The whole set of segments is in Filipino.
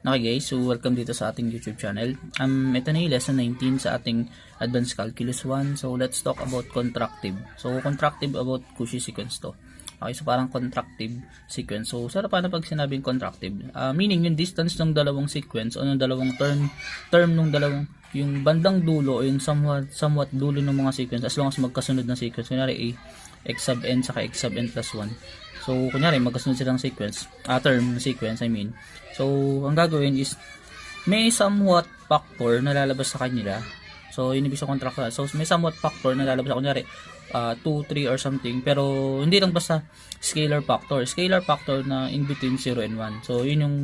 Okay guys, so welcome dito sa ating YouTube channel. Ito na yung lesson 19 sa ating Advanced Calculus 1. So let's talk about contractive. So contractive about cushy sequence to. Okay, so parang contractive sequence. So sarap paano pag sinabing contractive? Meaning yung distance ng dalawang sequence o ng dalawang term ng dalawang yung bandang dulo o yung somewhat dulo ng mga sequence as long as magkasunod na sequence. Kunyari x sub n saka x sub n plus 1. So, kunyari, magkasunod silang sequence, term sequence, I mean. So, ang gagawin is, may somewhat factor na lalabas sa kanila. So, yun ibig sa contractile. So, may somewhat factor na lalabas sa, kunyari, 2, 3 or something. Pero, hindi lang basta scalar factor. Scalar factor na in between 0 and 1. So, yun yung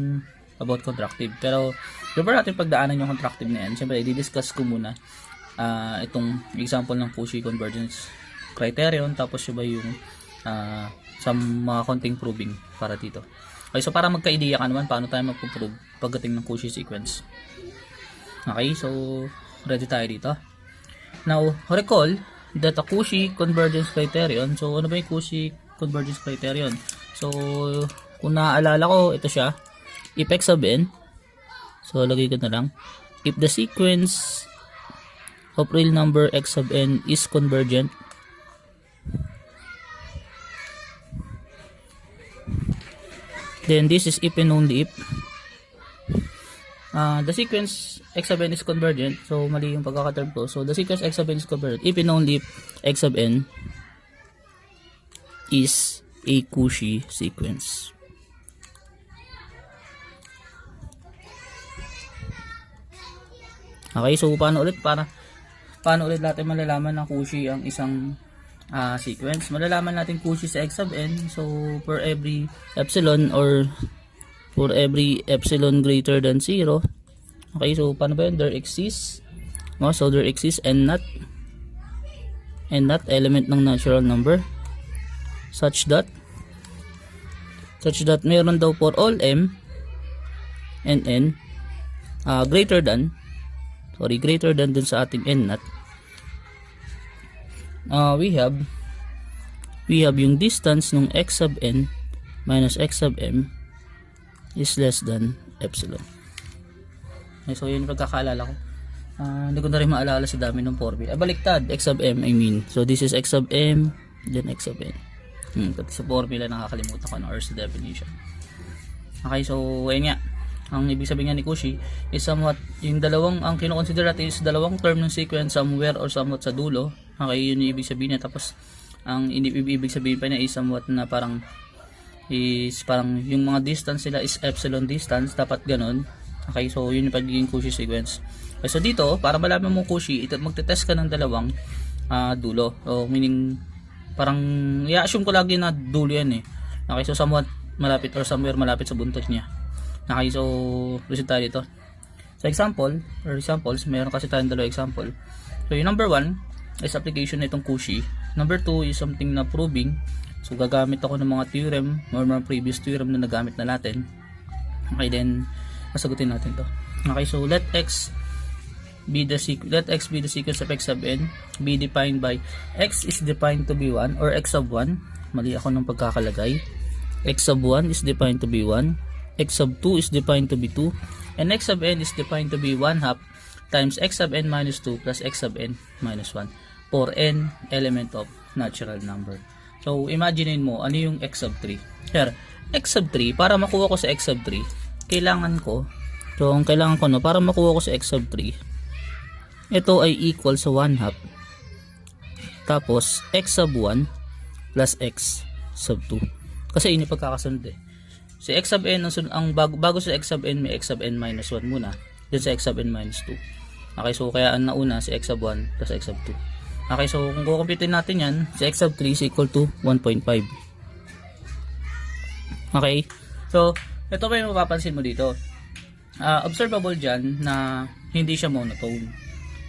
about contractive. Pero, before natin pagdaanan yung contractive na yan, siyempre, i-discuss ko muna itong example ng cushy convergence criterion. Tapos, yun ba yung sa mga konting proving para dito. Okay, so para magka-idea ka naman paano tayo magpo-prove pagdating ng cushy sequence. Okay, so ready tayo dito. Now, recall that a cushy convergence criterion. So, ano ba yung cushy convergence criterion? So, kung naaalala ko, ito siya. If x sub n, so lagay ko na lang. If the sequence of real number x sub n is convergent, then this is if and only if the sequence x sub n is convergent. So mali yung pagkakaterm ko. So the sequence x sub n is convergent if and only if x sub n is a cushy sequence. Okay, so paano ulit natin malalaman na cushy ang isang sequence? Malalaman natin cushy sa x sub n. So for every epsilon or for every epsilon greater than 0. Okay, so paano ba yun? There exists so there exists n not element ng natural number such that meron daw for all m and n greater than dun sa ating n not, we have yung distance ng x sub n minus x sub m is less than epsilon. Okay, so yun yung pagkakaalala ko. Hindi ko na rin maalala sa dami ng formula. Baliktad, x sub m I mean. So this is x sub m, then x sub n. Pati sa formula nakakalimutan ko or sa definition. Okay, so ayun nga. Ang ibig sabihin ni cushy is somewhat yung ang kino-consider natin is dalawang term ng sequence somewhere or somewhat sa dulo. Okay, yun yung ibig sabihin niya. Tapos ang ibig sabihin pa niya is somewhat na parang yung mga distance sila is epsilon distance, dapat ganun. Okay, so yun yung pagiging cushy sequence. Okay, so dito para malaman mo cushy, magte-test ka ng dalawang dulo. So meaning parang i-assume ko lagi na dulo yan eh. Okay, so somewhat malapit or somewhere malapit sa buntot niya. Okay, so proceed tayo dito. So examples, meron kasi tayong dalawang example. So yung number 1 is application na itong cushy. Number 2 is something na proving. So gagamit ako ng mga theorem or mga previous theorem na nagamit na natin. Okay, then masagutin natin to. Okay, so let x be the sequence of x sub n be defined by x is defined to be 1 or x sub 1. Mali ako ng pagkakalagay. X sub 1 is defined to be 1. X sub 2 is defined to be 2. And x sub n is defined to be 1/2 times x sub n minus 2 plus x sub n minus 1 for n element of natural number. So, imagine mo, ano yung x sub 3? Here, x sub 3, para makuha ko sa x sub 3, kailangan ko, para makuha ko sa x sub 3, ito ay equal sa 1/2. Tapos, x sub 1 plus x sub 2. Kasi yun yung pagkakasunod eh. Si x sub n, bago sa x sub n, may x sub n minus 1 muna. Then sa x sub n minus 2. Okay, so kaya ang nauna si x sub 1 plus x sub 2. Okay, so kung kukumpitin natin yan, si x sub 3 is equal to 1.5. Okay, so ito pa yung mapapansin mo dito. Observable dyan na hindi siya monotone.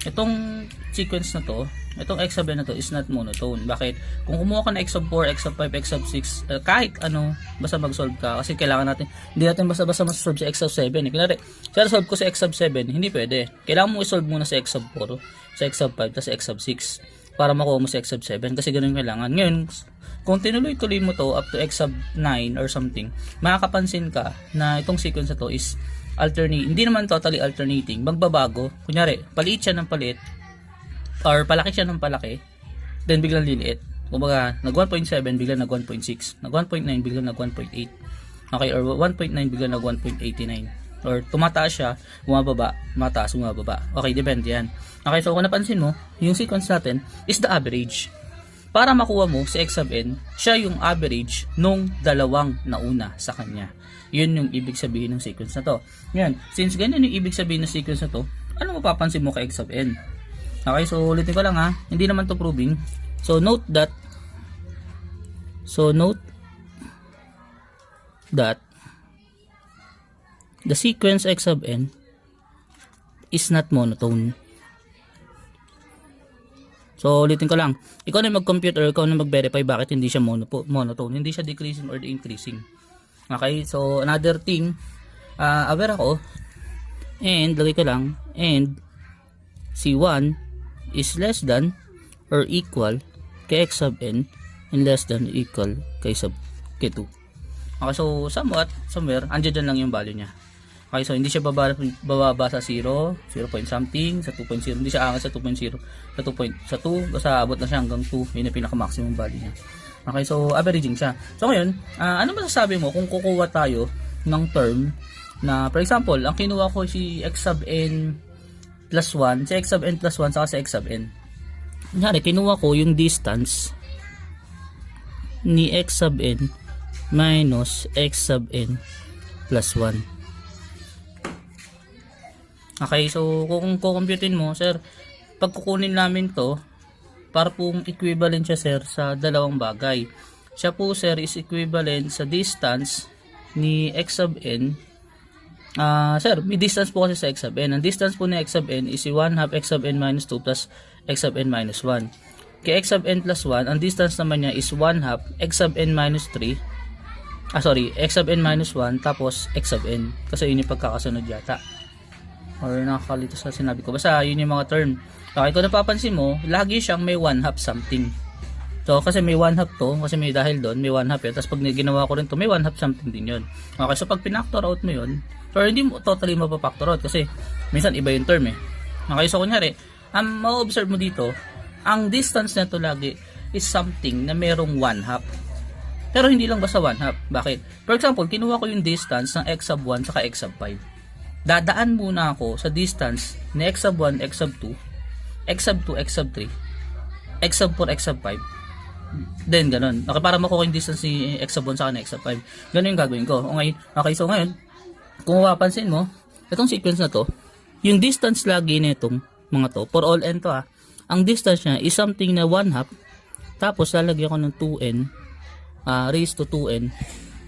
Itong sequence na to, itong x sub n na to is not monotone. Bakit? Kung kumuha ka na x sub 4, x sub 5, x sub 6, kahit ano, basta mag-solve ka. Kasi kailangan natin, hindi natin basta mas-solve sa x sub 7. Kunwari, solve ko sa x sub 7, hindi pwede. Kailangan mo i-solve muna sa x sub 4, sa x sub 5, tapos sa x sub 6. Para makuha mo sa x sub 7. Kasi ganun kailangan. Ngayon, kung tinuloy-tuloy mo to up to x sub 9 or something, makakapansin ka na itong sequence na to is hindi naman totally alternating, magbabago. Kunyari, paliit siya ng paliit, or palaki siya ng palaki, then biglang liliit. Kumbaga, nag 1.7, biglang nag 1.6, nag 1.9, biglang nag 1.8. Okay, or 1.9, biglang nag 1.89. Or tumataas siya, bumababa, mataas, bumababa. Okay, depende yan. Okay, so kung napansin mo, yung sequence natin is the average. Para makuha mo si x sub n, siya yung average nung dalawang nauna sa kanya. Yun yung ibig sabihin ng sequence na to. Yan, since ganyan yung ibig sabihin ng sequence na to, ano mapapansin mo kay x sub n? Okay, so ulitin ko lang ha, hindi naman to proving. So note that the sequence x sub n is not monotone. So ulitin ko lang, ikaw na mag-compute or ikaw na mag-verify bakit hindi siya monotone, hindi siya decreasing or increasing. Okay, so another thing, aware ako, and lagay ko lang, and C1 is less than or equal kay x sub n and less than or equal kay sub k2. Okay, so somewhere, andyan dyan lang yung value niya. Okay, so hindi siya bababa sa 0 point something, sa 2.0, hindi siya angat sa 2.0, sa 2, basta abot na siya hanggang 2, yun yung pinaka-maximum value niya. Okay, so averaging siya. So ngayon, ano masasabi mo kung kukuha tayo ng term na, for example, ang kinuha ko si x sub n plus 1, si x sub n plus 1 saka si x sub n. Kunyari, kinuha ko yung distance ni x sub n minus x sub n plus 1. Okay, so kung kukumputin mo, sir, pag kukunin namin to, para pong equivalent siya, sir, sa dalawang bagay. Siya po, sir, is equivalent sa distance ni x sub n. Sir, may distance po kasi sa x sub n. Ang distance po ni x sub n is 1/2 x sub n minus 2 plus x sub n minus 1. Kay x sub n plus 1, ang distance naman niya is 1/2 x sub n minus 3. X sub n minus 1 tapos x sub n. Kasi yun yung pagkakasunod yata. Or nakakalito sa sinabi ko. Basta yun yung mga term. Okay, kung napapansin mo, lagi siyang may 1/2 something. So, kasi may 1/2 to, kasi may dahil doon, may 1/2 yun. Tapos pag ginawa ko rin to, may 1/2 something din yun. Okay, so pag pinactor out mo yun, or hindi mo totally mapapactor out kasi minsan iba yung term eh. Okay, so kunyari, ma-observe mo dito, ang distance na to lagi is something na merong 1/2. Pero hindi lang basta 1/2. Bakit? For example, kinuha ko yung distance ng x sub 1 saka x sub 5. Dadaan muna ako sa distance ni x sub 1, x sub 2, x sub 2, x sub 3, x sub 4, x sub 5. Then ganun. Okay, para makuha yung distance ni x sub 1 sa x sub 5. Ganun yung gagawin ko. Okay, so ngayon, kung mapapansin mo, itong sequence na to, yung distance lagi nitong mga to, for all n to ang distance niya is something na 1/2, tapos lalagyan ko ng 2n raised to 2n,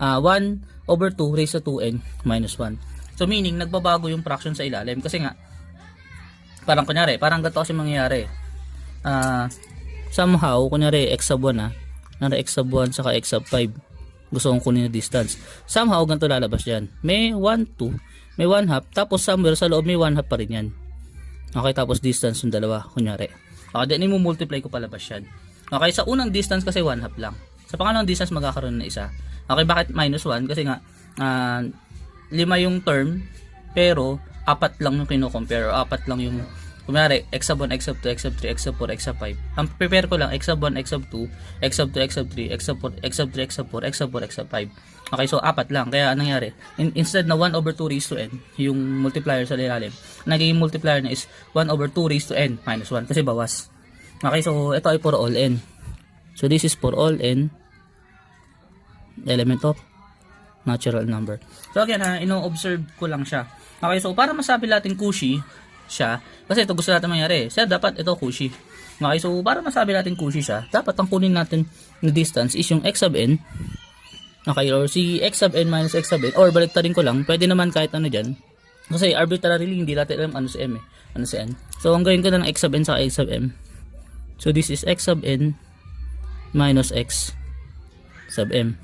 1/2 raised to 2n minus 1. So meaning, nagbabago yung fraction sa ilalim. Kasi nga, parang kunyari, parang ganito kasi mangyayari. Somehow, kunyari, x sub 1 nara x sub 1 saka x sub 5. Gusto kong kunin na distance. Somehow, ganito lalabas yan. May 1, 2, may 1/2, tapos somewhere sa loob may 1/2 pa rin yan. Okay, tapos distance yung dalawa, kunyari. Okay, then i-multiply ko palabas yan. Okay, sa unang distance kasi 1/2 lang. Sa pangalawang distance, magkakaroon na isa. Okay, bakit minus 1? Kasi nga, 5 yung term, pero 4 lang yung kino-compare, o 4 lang yung, kumari, x sub 1, x sub 2, x sub 3, x sub 4, x sub 5. Ang prepare ko lang, x sub 1, x sub 2, x sub 2, x sub 3, x sub 4, x sub 3, x sub 4, x sub 4, x sub 5. Okay, so 4 lang. Kaya anong nangyari? Instead na 1/2 raised to n, yung multiplier sa ilalim, naging multiplier na is 1/2 raised to n minus 1, kasi bawas. Okay, so ito ay for all n. So this is for all n, element of natural number. So again, ino-observe ko lang siya. Okay, so para masabi natin cushy siya, kasi ito gusto natin mangyari. Sir, dapat ito cushy. Okay, so para masabi natin cushy siya, dapat ang kunin natin na distance is yung x sub n. Okay, or si x sub n minus x sub n, or baliktarin ko lang, pwede naman kahit ano dyan. Kasi arbitrarily, hindi natin alam ano si m eh, ano si n. So ang gawin ko na ng x sub n sa x sub m. So this is x sub n minus x sub m.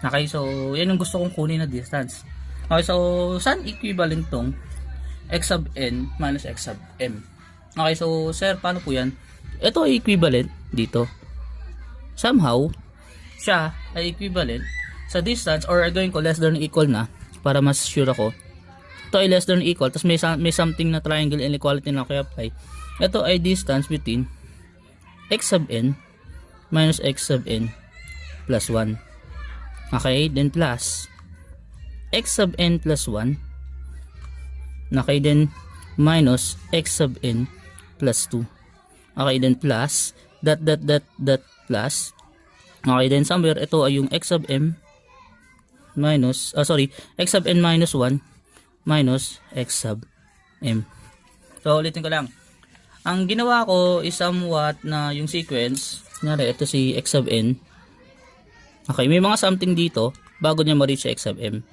Okay, so yan yung gusto kong kunin na distance. Okay, so saan equivalent tong x sub n minus x sub m? Okay, so sir, paano po yan? Ito ay equivalent dito. Somehow, siya ay equivalent sa distance, or gawin ko less than or equal na para mas sure ako. ito ay less than or equal, tapos may something na triangle inequality na kaya apply. Ito ay distance between x sub n minus x sub n plus 1. Okay, then plus x sub n plus 1. Okay, then minus x sub n plus 2. Okay, then plus dot plus. Okay, then somewhere ito ay yung x sub m minus x sub n minus 1 minus x sub m. So ulitin ko lang. Ang ginawa ko is somewhat na yung sequence, kunyari ito si x sub n. Okay, may mga something dito bago niya ma-reach x sub m.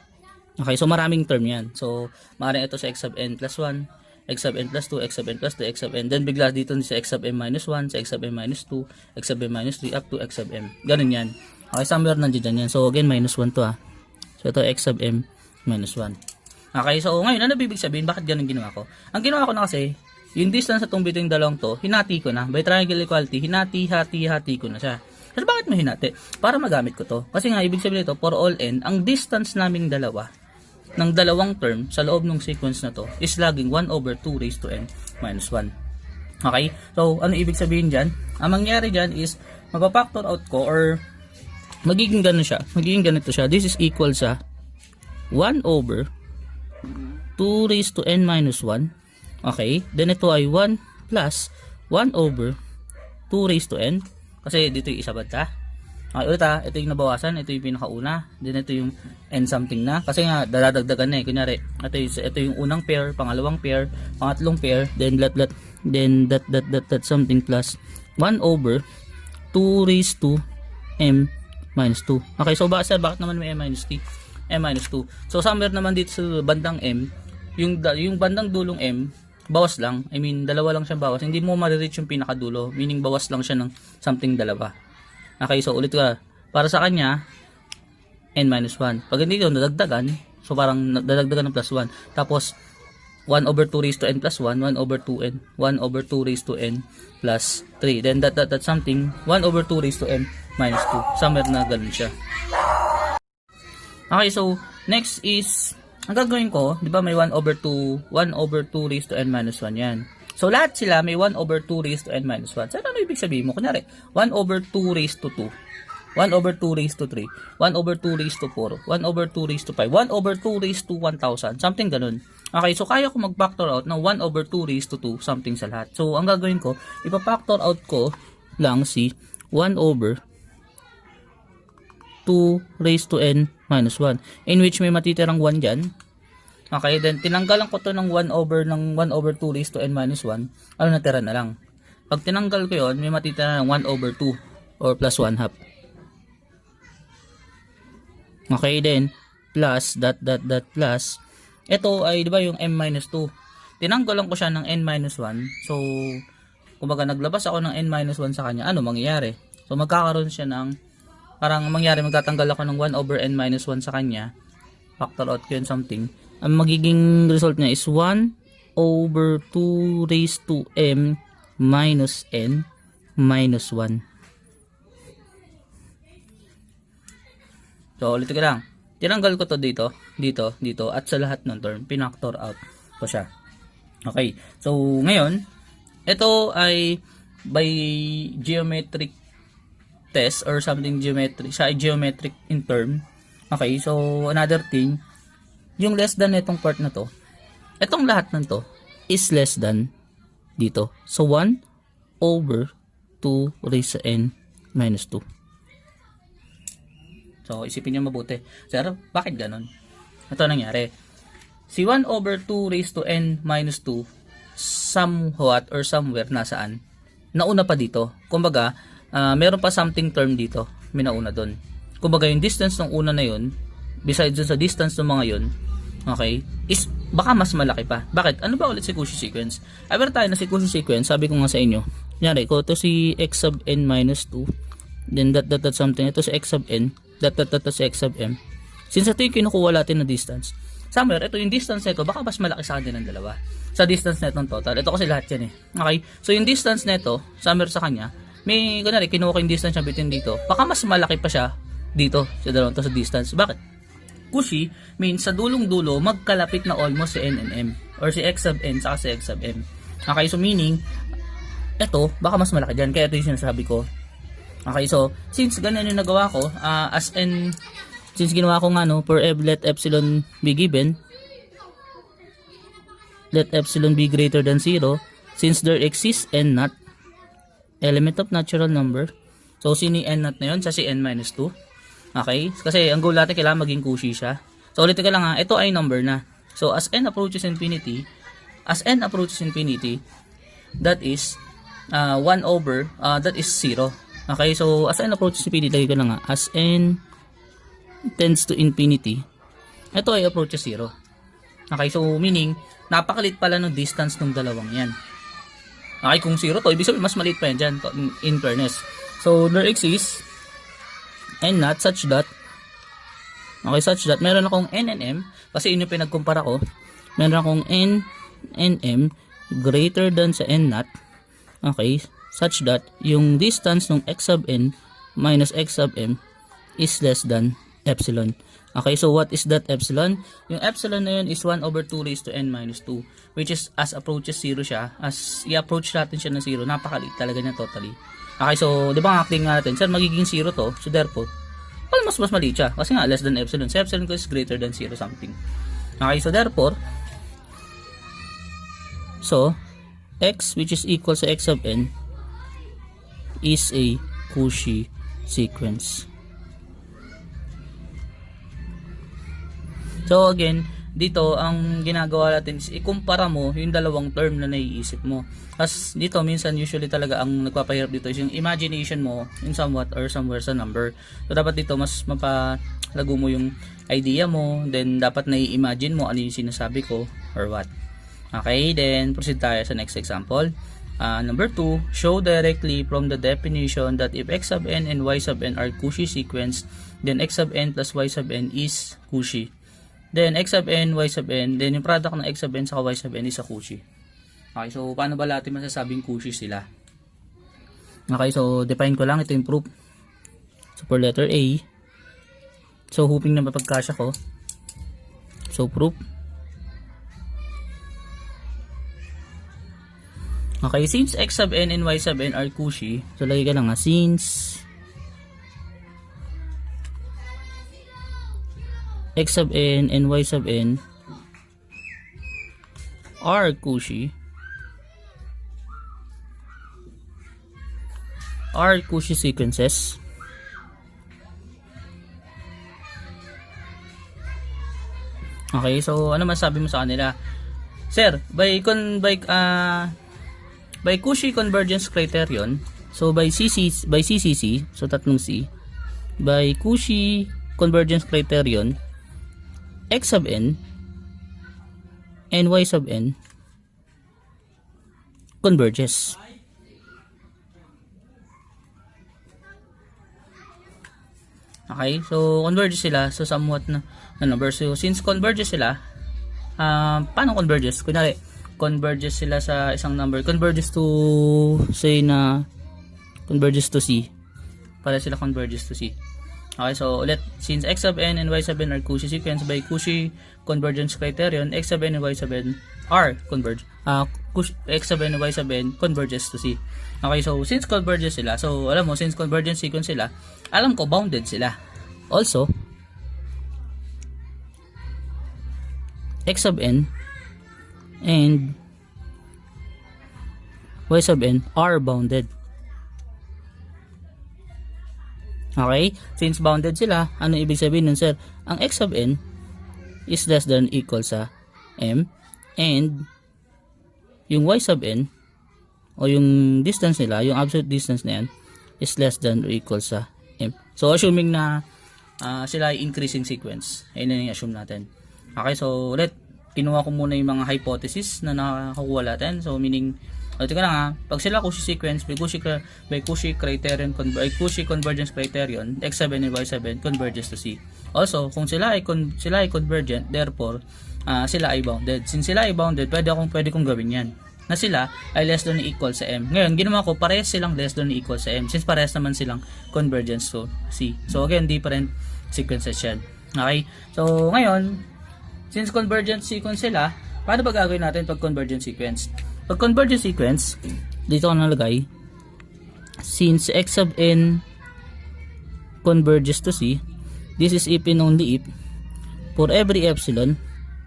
Okay, so maraming term yan. So maaaring ito sa x sub n plus 1, x sub n plus 2, x sub n plus 2, x sub n. Then bigla dito sa x sub m minus 1, sa x sub m minus 2, x sub m minus 3 up to x sub m. Ganun yan. Okay, somewhere nandiyan yan. So again, minus 1 to So ito x sub m minus 1. Okay, so ngayon ano ibig sabihin? Bakit ganun ginawa ko? Ang ginawa ko na kasi, yung distance sa between dalawang to, hinati ko na. By triangle equality, hati ko na siya. Pero bakit mo hinati? Para magamit ko to. Kasi nga, ibig sabihin ito, for all n, ang distance naming dalawa, ng dalawang term sa loob ng sequence na to, is laging 1 over 2 raised to n minus 1. Okay? So, ano ibig sabihin dyan? Ang mangyari dyan is, mapapactor out ko, or magiging ganun siya. Magiging ganito siya. This is equal sa 1 over 2 raised to n minus 1. Okay, then ito ay 1 plus 1 over 2 raised to n. Kasi dito yung isa banta. Okay, ulit ito yung nabawasan, ito yung pinakauna. Then ito yung n something na. Kasi nga, dadagdagan na Kunyari, ito yung unang pair, pangalawang pair, pangatlong pair, then that something plus 1 over 2 raised to m minus 2. Okay, so bakit naman may m minus 2? M minus 2. So somewhere naman dito sa bandang m, yung bandang dulong m, bawas lang. I mean, dalawa lang siya bawas. Hindi mo ma-reach yung pinakadulo. Meaning, bawas lang siya ng something dalawa. Okay, so ulit ka. Para sa kanya, n minus 1. Pag hindi yun, nadagdagan. So, parang nadagdagan ng plus 1. Tapos, 1 over 2 raised to n plus 1. 1 over 2n. 1 over 2 raised to n plus 3. Then, that's something. 1 over 2 raised to n minus 2. Somewhere na ganun siya. Okay, so, next is, ang gagawin ko, di ba may 1 over 2 raised to n minus 1 yan. So, lahat sila may 1 over 2 raised to n minus 1. So, ano ibig sabihin mo? Kunyari, 1 over 2 raised to 2. 1 over 2 raised to 3. 1 over 2 raised to 4. 1 over 2 raised to 5. 1 over 2 raised to 1,000. Something ganun. Okay, so kaya ko mag-factor out ng 1 over 2 raised to 2. Something sa lahat. So, ang gagawin ko, ipa-factor out ko lang si 1 over 2 raised to n minus 1. In which may matitirang 1 dyan. Okay, then tinanggalan ko to ng 1 over 2 raised to n minus 1. Ano natira na lang? Pag tinanggal ko yon, may matitira ng 1 over 2 or plus 1 half. Okay, then plus plus. Ito ay 'di ba yung m minus 2. Tinanggalan ko siya ng n minus 1. So, kumbaga naglabas ako ng n minus 1 sa kanya. Ano mangyayari? So, magkakaroon siya ng parang mangyari, magtatanggal ako ng 1 over n minus 1 sa kanya. Factor out ko yun something. Ang magiging result niya is 1 over 2 raised to m minus n minus 1. So, ulit ko lang. Tinanggal ko to dito, at sa lahat ng term, pinactor out ko siya. Okay. So, ngayon, ito ay by geometric test or something geometric, siya ay geometric in term. Okay, so another thing, yung less than itong part na to, itong lahat ng to is less than dito. So 1 over 2 raised to n minus 2. So isipin nyo mabuti. Sir, bakit ganon? Ito nangyari. Si 1 over 2 raised to n minus 2 somewhat or somewhere nasaan? Nauna pa dito. Kumbaga, meron pa something term dito. May nauna doon. Kumbaga yung distance ng una na yun, besides dun sa distance ng mga yun, okay, is baka mas malaki pa. Bakit? Ano ba ulit si cushy sequence? Ever tayo na si cushy sequence, sabi ko nga sa inyo, kunyari, ko ito si x sub n minus 2, then that something, ito si x sub n, that si x sub m. Since ito yung kinukuha natin na distance, somewhere, ito yung distance nito, baka mas malaki sa kanya ng dalawa. Sa distance netong total. Ito kasi lahat yan Okay? So yung distance neto, somewhere sa kanya, may kunwari kinuha ko yung distance niya between dito, baka mas malaki pa siya dito sa dalawang to sa distance. Bakit? cushy means sa dulong-dulo magkalapit na almost si n and m or si x sub n saka si x sub m. Okay, so meaning ito baka mas malaki dyan, kaya ito yung sinasabi ko. Okay, so since ganyan yung nagawa ko, since ginawa ko nga for let epsilon be given, let epsilon be greater than 0, since there exists n naught, element of natural number. So sino yung n naught na yun? Sa si n minus 2. Okay? Kasi ang goal natin kailangan maging cushy siya. So ulitin ko lang ha, ito ay number na. So as n approaches infinity, that is 1 over, that is 0. Okay? So as n approaches infinity, lagi ko lang ha, as n tends to infinity, ito ay approaches 0. Okay? So meaning, napakalit pala ng distance ng dalawang yan. Okay? Kung 0 to, ibig sabihin mas maliit pa yan dyan, in fairness. So there exists n naught such that meron akong n and m, kasi yun yung pinagkumpara ko, meron akong n and m greater than sa n naught, okay, such that yung distance ng x sub n minus x sub m is less than epsilon. Okay, so what is that epsilon? Yung epsilon na yun is 1 over 2 raised to n minus 2, which is as approaches 0 siya, as i-approach natin siya ng 0, napakaliit talaga niya totally. Okay, so, di ba nga claim nga natin, sir, magiging 0 to, so therefore, mas maliit siya, kasi nga, less than epsilon. So, epsilon ko is greater than 0 something. Okay, so therefore, x, which is equal sa x sub n, is a cushy sequence. So, again, dito, ang ginagawa natin is ikumpara mo yung dalawang term na naiisip mo. As dito, minsan, usually talaga ang nagpapahirap dito is yung imagination mo in somewhat or somewhere sa number. So, dapat dito, mas mapalago mo yung idea mo. Then, dapat nai-imagine mo ano yung sinasabi ko or what. Okay, then, proceed tayo sa next example. Number 2, show directly from the definition that if x sub n and y sub n are cushy sequence, then x sub n plus y sub n is cushy. Then, x sub n, y sub n, then yung product ng x sub n sa y sub n is a cushy. Okay, so paano ba natin masasabing cushy sila? Okay, so define ko lang, ito yung proof. So, for letter A, so hoping na mapagkasya ko. So, proof. Okay, since x sub n and y sub n are cushy, so lagi ka lang since x sub n and y sub n are cushy sequences, okay, so ano masabi mo sa kanila? Sir, by cushy convergence criterion, so by CCC, so tatlong C, by cushy convergence criterion, x sub n and y sub n converges. Okay, so converges sila, so somewhat na number. So since converges sila, paano converges? Kunyari, converges sila sa isang number, converges to, say na converges to C, para sila converges to C. Okay, so ulit, since x sub n and y sub n are cushy sequence, by cushy convergence criterion, x sub n and y sub n are converge. X sub n and y sub n converges to C. Okay, so since converges sila, so alam mo, since convergence sequence sila, alam ko bounded sila. Also, x sub n and y sub n are bounded. Okay? Since bounded sila, ano ibig sabihin nun, sir? Ang x sub n is less than or equal sa m, and yung y sub n o yung distance nila, yung absolute distance na yan, is less than or equal sa m. So assuming na sila ay increasing sequence, ayun na yung assume natin. Okay, so ulit, kinuha ko muna yung mga hypothesis na nakakuha natin. So meaning, ito ka lang pag sila cushy sequence, by cushy criterion, by cushy convergence criterion, x sub n and y sub n converges to C. Also, kung sila ay convergent, therefore sila ay bounded. Since sila ay bounded, pwede kong gawin yan, na sila ay less than or equal sa m. Ngayon, ginawa ko, parehas silang less than or equal sa m, since parehas naman silang convergence to C. So again, different sequences yan. Okay? So, ngayon, since convergent sequence sila, paano ba gagawin natin pag convergent sequence? Pag convergent sequence, dito ko nalagay, since x sub n converges to C, this is if and only if, for every epsilon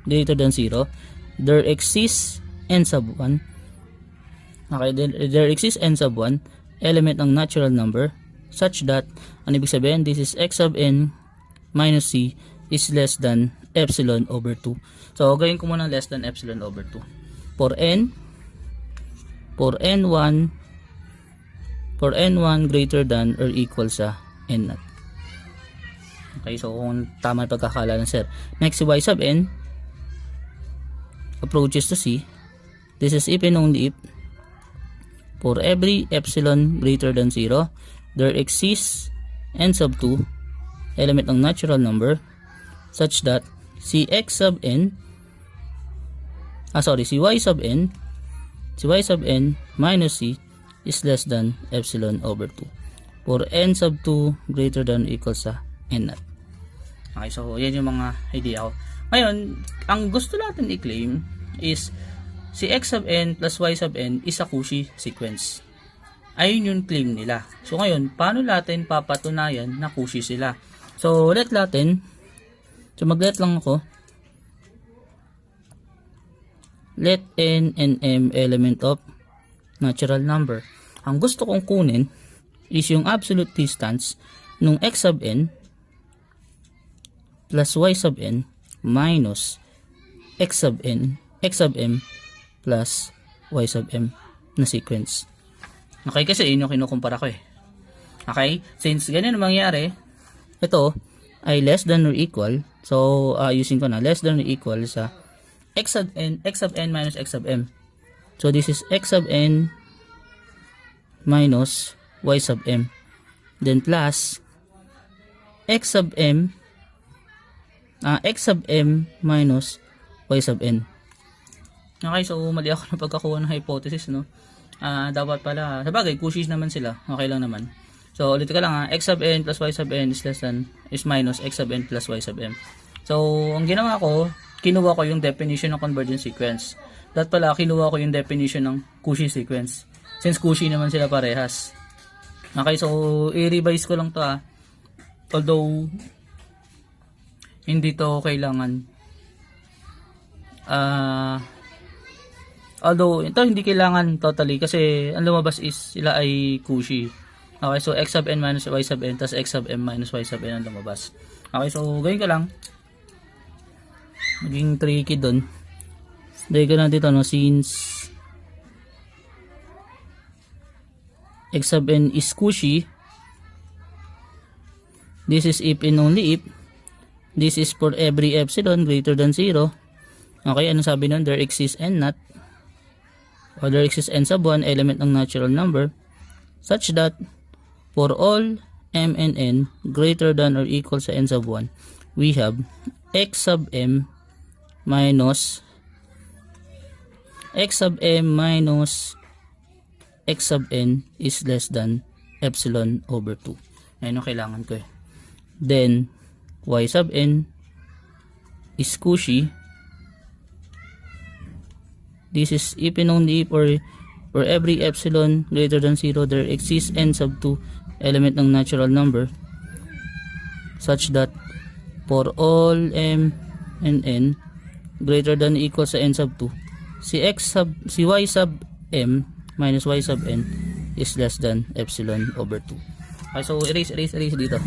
greater than 0, there exists n sub 1. Okay, there exists n sub 1 element ng natural number such that, ang ibig sabihin, this is x sub n minus c is less than epsilon over 2. So, gawin ko muna less than epsilon over 2. For n1 greater than or equal sa n naught. Okay, so kung tama yung pagkakala ng sir. Next, si y sub n approaches to c. This is if and only if, for every epsilon greater than 0, there exists n sub 2 element ng natural number such that si y sub n minus c is less than epsilon over 2 for n sub 2 greater than or equal sa n naught. Okay, so yan yung mga idea ko. Ngayon, ang gusto natin i-claim is si x sub n plus y sub n is a cushy sequence. Ayun yung claim nila. So ngayon, paano natin papatunayan na cushy sila? So let natin, so mag-let lang ako, let n and m element of natural number. Ang gusto kong kunin is yung absolute distance nung x sub n plus y sub n minus x sub m plus y sub m na sequence. Okay, kasi yun yung kinukumpara ko eh. Okay, since ganyan ang mangyari, ito ay less than or equal, so using ko na less than or equal sa x sub n minus x sub m. So this is x sub n minus y sub m, then plus x sub m minus y sub n. Okay, so mali ako na pagkakuha ng hypothesis, no? Dapat pala, sabagay, cushy naman sila, okay lang naman. So ulit ka lang, x sub n plus y sub n is minus x sub n plus y sub m. So ang ginawa ko, kinuha ko yung definition ng convergent sequence. Dapat pala, kinuha ko yung definition ng cushy sequence, since cushy naman sila parehas. Okay, so i-revise ko lang to although hindi to kailangan, although ito hindi kailangan totally kasi ang lumabas is sila ay cushy. Okay, so x sub n minus y sub n tas x sub m minus y sub n ang lumabas. Okay, so gawin ko lang, maging tricky dun. Dahil ko lang dito, no, since x sub n is cushy, this is if and only if, this is for every epsilon greater than 0. Okay, ano sabi nun? There exists n naught, or there exists n sub 1 element ng natural number such that for all m and n greater than or equal sa n sub 1, we have x sub m minus x sub n is less than epsilon over 2. Ayun ang kailangan ko eh. Then y sub n is cushy. This is if and only if, or for every epsilon greater than 0, there exists n sub 2 element ng natural number such that for all m and n greater than or equal sa n sub 2, si y sub m minus y sub n is less than epsilon over 2. Okay, so erase dito.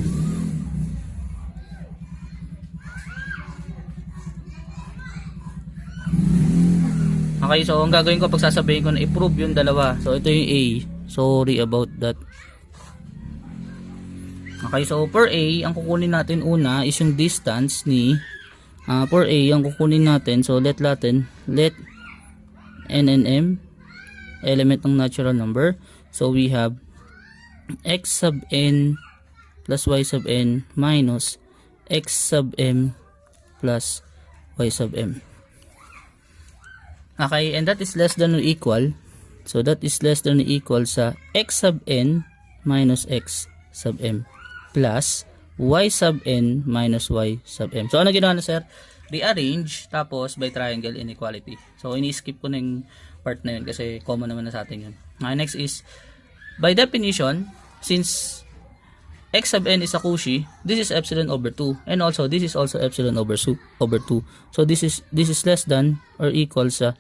Okay, so ang gagawin ko, pagsasabihin ko na i-prove yung dalawa. So ito yung A. Sorry about that. Okay, so for A, ang kukunin natin una is yung distance ni for A, ang kukunin natin, so let n and m element ng natural number. So we have x sub n plus y sub n minus x sub m plus y sub m. Okay, and that is less than or equal. So that is less than or equal sa x sub n minus x sub m plus y sub n minus y sub m. So ano ginawa na sir? Rearrange tapos by triangle inequality. So ini-skip ko na yung part na yun kasi common naman na sa atin yun. Next is by definition, since x sub n is a cushy, this is epsilon over 2 and also this is also epsilon over 2. So this is less than or equal sa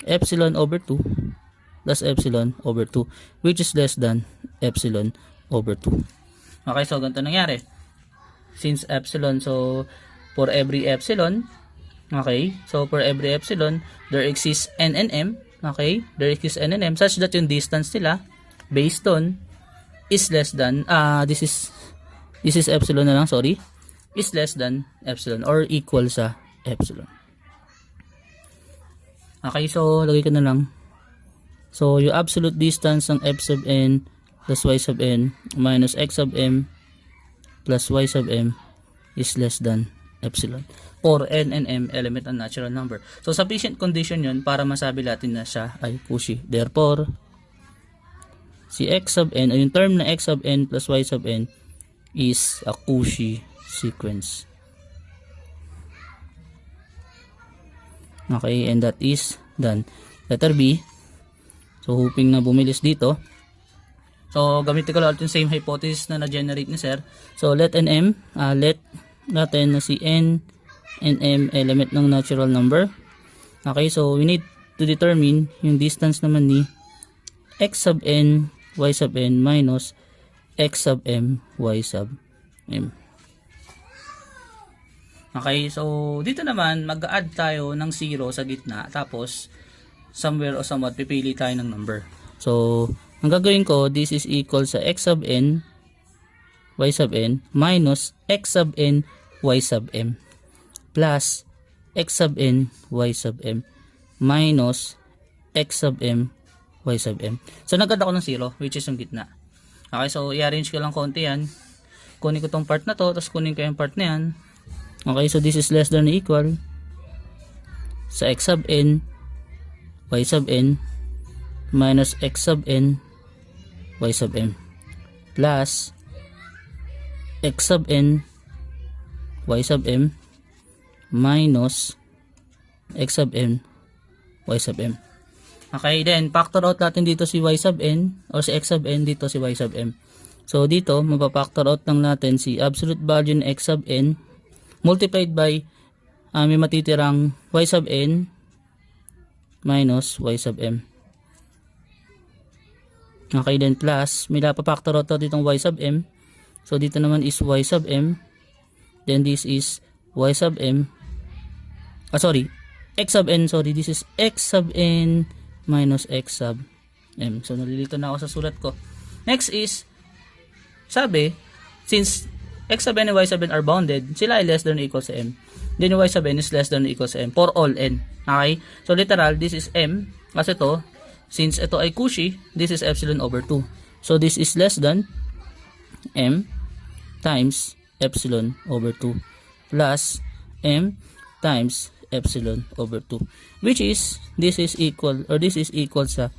epsilon over 2 plus epsilon over 2, which is less than epsilon over 2. Okay, so ganito nangyari. Since epsilon, so for every epsilon, okay, so for every epsilon, there exists n and m, okay, there exists n and m such that yung distance nila based on is less than, this is epsilon na lang, sorry, is less than epsilon or equal sa epsilon. Okay, so lagay ko na lang. So yung absolute distance ng f sub n plus y sub n minus x sub m plus y sub m is less than epsilon or n and m element and natural number. So sufficient condition yun para masabi natin na siya ay cushy. Therefore, si x sub n o yung term na x sub n plus y sub n is a cushy sequence. Okay, and that is done. Letter B. So hoping na bumilis dito. So, gamitin ko lang yung same hypothesis na na-generate ni sir. So, let natin na si n and m element ng natural number. Okay, so we need to determine yung distance naman ni x sub n, y sub n minus x sub m, y sub m. Okay, so dito naman mag-add tayo ng 0 sa gitna tapos somewhere o somewhat pipili tayo ng number. So, ang gagawin ko, this is equal sa x sub n, y sub n, minus x sub n, y sub m, plus x sub n, y sub m, minus x sub m, y sub m. So, nag-add ako ng 0, which is yung gitna. Okay, so, i-arrange ko lang konti yan. Kunin ko tong part na to, tapos kunin ko yung part na yan. Okay, so this is less than or equal sa x sub n, y sub n, minus x sub n, y sub m, plus x sub n, y sub m, minus x sub n, y sub m. Okay, then factor out natin dito si y sub n or si x sub n, dito si y sub m. So dito mapapactor out lang natin si absolute value ng x sub n multiplied by may matitirang y sub n minus y sub m. Okay, then plus, may napapactor out ditong y sub m. So, dito naman is y sub m. Then, this is y sub m. Sorry, x sub n. Sorry, this is x sub n minus x sub m. So, nalilito na ako sa sulat ko. Next is, sabi, since x sub n and y sub n are bounded, sila ay less than or equal sa m. Then, y sub n is less than or equal sa m for all n. Okay? So, literal, this is m. Kasi ito, since ito ay cushy, this is epsilon over 2. So, this is less than m times epsilon over 2 plus m times epsilon over 2. Which is, this is equal sa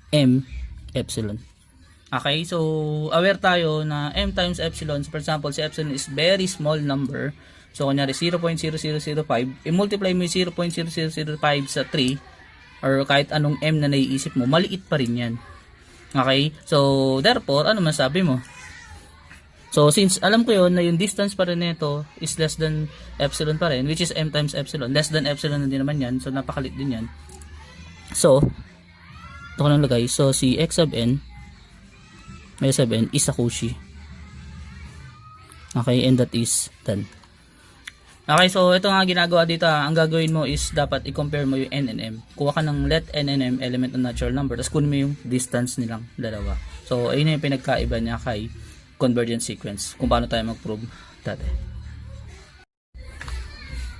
m epsilon. Okay, so, aware tayo na m times epsilon, for example, si epsilon is very small number. So, kunyari, 0.0005, i-multiply mo yung 0.0005 sa 3, or kahit anong m na naiisip mo, maliit pa rin yan. Okay? So, therefore, ano masabi mo? So, since alam ko yun na yung distance pa rin nito is less than epsilon pa rin, which is m times epsilon. Less than epsilon na din naman yan. So, napakalit din yan. So, ito ko lang lagay. So, si x sub n, y sub n is a cushy. Okay? And that is done. Okay, so ito nga ginagawa dito. Ang gagawin mo is dapat i-compare mo yung n and m. Kuha ka ng let n and m element ng natural number, tapos kunin mo yung distance nilang dalawa. So, ayun na yung pinagkaiba niya kay convergence sequence, kung paano tayo mag-prove dati.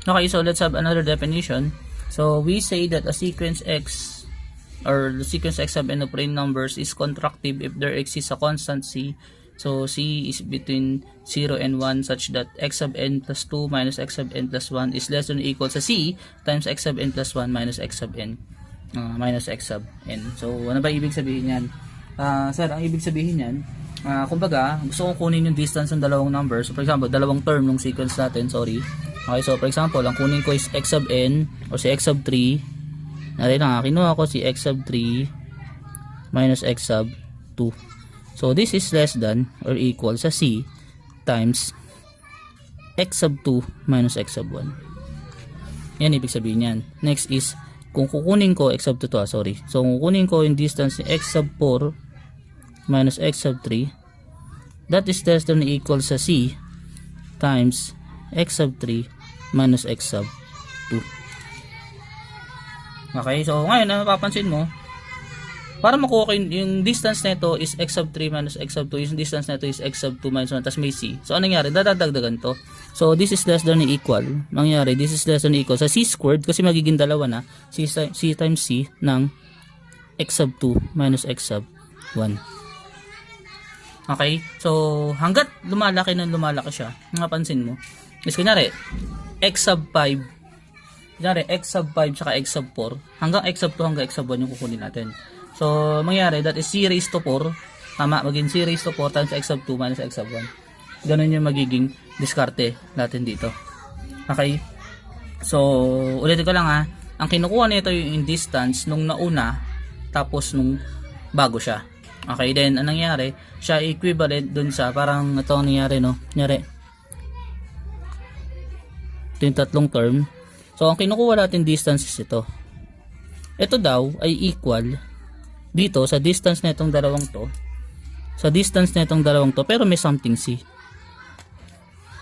Okay, so let's have another definition. So, we say that a sequence x or the sequence x sub n of real numbers is contractive if there exists a constant c. So, c is between 0 and 1 such that x sub n plus 2 minus x sub n plus 1 is less than or equal sa c times x sub n plus 1 minus x sub n minus x sub n. So, ano ba ibig sabihin yan? Sir, ang ibig sabihin yan, Kumbaga, gusto kong kunin yung distance ng dalawang numbers. So, for example, dalawang term ng sequence natin, sorry. Okay, so for example, ang kunin ko is x sub n or si x sub 3. Natin lang, kinuha ko si x sub 3 minus x sub 2. So, this is less than or equal sa c times x sub 2 minus x sub 1. Yan, ibig sabihin yan. Next is, kung kukunin ko x sub 2 to, sorry. So, kung kukunin ko yung distance ni x sub 4 minus x sub 3, that is less than or equal sa c times x sub 3 minus x sub 2. Okay, so ngayon napapansin mo, para makuha ko yung distance nito is x sub 3 minus x sub 2, yung distance nito is x sub 2 minus 1, tapos may c. So anong nangyari? Dadagdagan to. So this is less than or equal. Nangyari, this is less than or equal sa c squared, kasi magiging dalawa na, c times c ng x sub 2 minus x sub 1. Okay, so hanggat lumalaki siya, napansin mo, is kunyari, x sub 5, kunyari, x sub 5 saka x sub 4, hanggang x sub 2 hanggang x sub 1 yung kukunin natin. So, mangyari, that is c raised to 4, tama, maging c raised to 4 times x sub 2 minus x sub 1. Ganun yung magiging diskarte natin dito. Okay, so, ulitin ko lang ha, ang kinukuha nito yung distance nung nauna, tapos nung bago siya. Okay, then anong nangyari? Siya equivalent dun sa parang ito ang nangyari, no? Nangyari ito yung tatlong term. So, ang kinukuha natin distance is ito. Ito daw ay equal dito sa distance na itong dalawang to. Sa distance na itong dalawang to, pero may something c.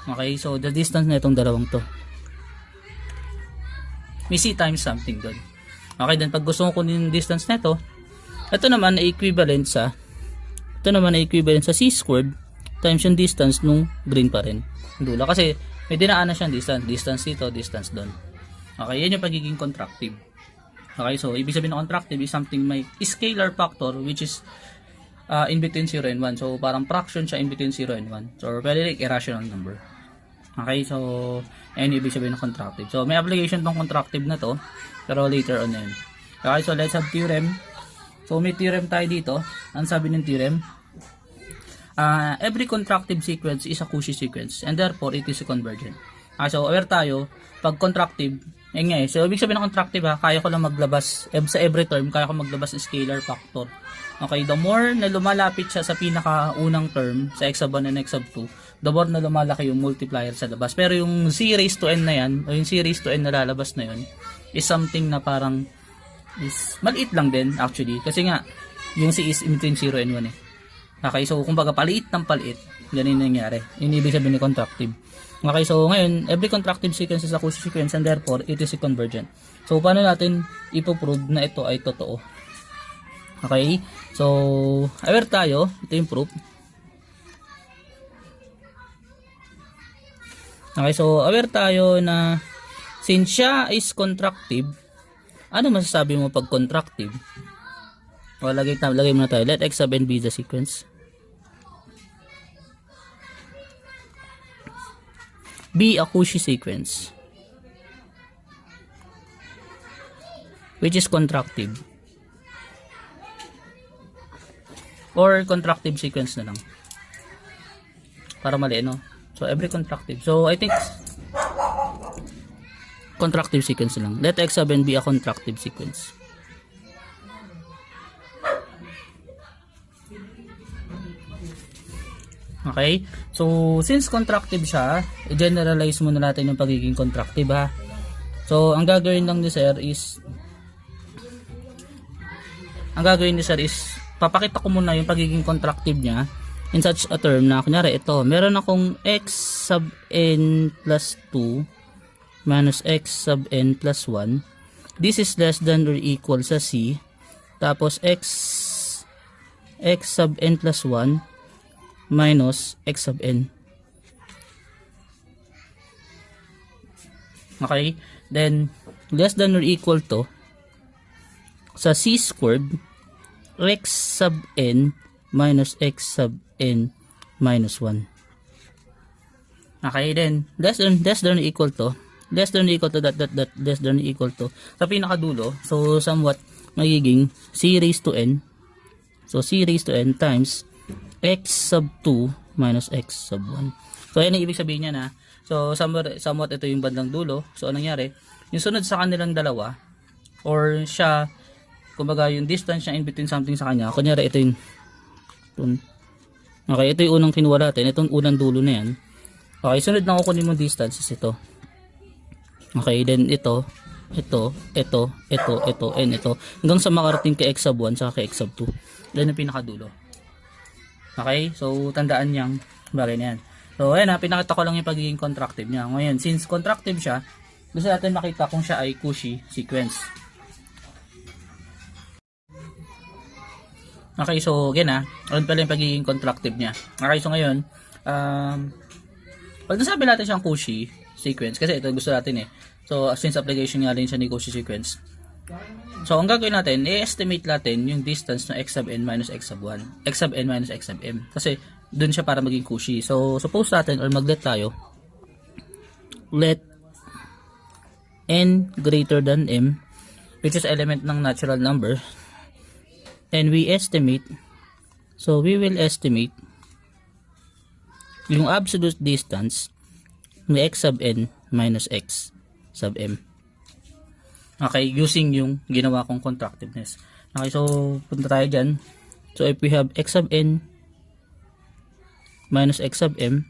Okay, so the distance na itong dalawang to, may c times something dun. Okay, then pag gusto ko kunin yung distance na ito naman ay equivalent sa c squared times yung distance nung green pa rin. Dula kasi may dinaanan siyang distance dito, distance doon. Okay, yan yung pagiging contractive. Okay, so ibig sabihin ng contractive is something may scalar factor which is in between 0 and 1. So parang fraction siya in between 0 and 1. So pwede like irrational number. Okay, so yan yung ibig sabihin ng contractive. So may application tong contractive na to, pero later on yan. Okay, so let's have theorem. So may theorem tayo dito. Ang sabi ng theorem, every contractive sequence is a cushy sequence and therefore it is convergent. So aware tayo, pag contractive, so ibig sabihin ng contractive kaya ko lang maglabas, sa every term, kaya ko maglabas ng scalar factor. Okay, the more na lumalapit siya sa pinakaunang term, sa x sub 1 and x sub 2, the more na lumalaki yung multiplier sa labas. Pero yung c raised to n na yan, o yung c raised to n na lalabas na yun, is something na parang is maliit lang din actually, kasi nga yung c is in between 0 and 1 eh. Okay, so kumbaga paliit ng paliit, ganun nangyari. Yun ibig sabihin ni contractive. Okay, so ngayon every contractive sequence is a cushy sequence and therefore it is convergent. So paano natin ipoprove na ito ay totoo? Okay, so aware tayo, ito yung proof. Okay, so aware tayo na since siya is contractive, ano masasabi mo pag contractive? O lagay mo na tayo, let x sub n be the sequence. Be a cushy sequence which is contractive, or contractive sequence na lang para mali, no? So every contractive, so I think contractive sequence na lang. Let x sub n be a contractive sequence. Okay, so since contractive siya, i-generalize muna natin yung pagiging contractive ha. So ang gagawin lang ni sir is papakita ko muna yung pagiging contractive niya in such a term na kunyari ito, meron akong x sub n plus 2 minus x sub n plus 1. This is less than or equal sa c, tapos x sub n plus 1 minus x sub n. Okay, then less than or equal to sa c squared x sub n minus x sub n minus 1. Okay, then less than or equal to less than or equal to that less than or equal to sa pinakadulo, so somewhat magiging c raised to n. So c raised to n times x sub 2 minus x sub 1. So ayan ang ibig sabihin niya na. So somewhat ito yung bandang dulo. So anong nangyari? Yung sunod sa kanilang dalawa, or siya, kumbaga yung distance niya in between something sa kanya, kunyari ito yung okay, ito yung unang kinuha natin, itong unang dulo na yan. Okay, sunod na kukunin mong distance is ito. Okay, then ito, and ito, hanggang sa makarating kay x sub 1 saka kay x sub 2. Yan yung pinakadulo. Okay, so tandaan niyang bagay na yan. So ayan ha, pinakita ko lang yung pagiging contractive niya. Ngayon, since contractive siya, gusto natin makita kung siya ay cushy sequence. Okay, so again ha, ano pala yung pagiging contractive niya. Okay, so ngayon, pag nasabi natin siyang cushy sequence, kasi ito gusto natin eh. So, since application nga rin siya ni cushy sequence. So, ang gagawin natin, i-estimate natin yung distance ng x sub n minus x sub 1. X sub n minus x sub m. Kasi, dun siya para maging cushy. So, suppose natin, or mag-let tayo, let n greater than m, which is element ng natural number, and we estimate, so we will estimate yung absolute distance ng x sub n minus x sub m. Okay, using yung ginawa kong contractiveness. Okay, so punta tayo dyan. So if we have x sub n minus x sub m,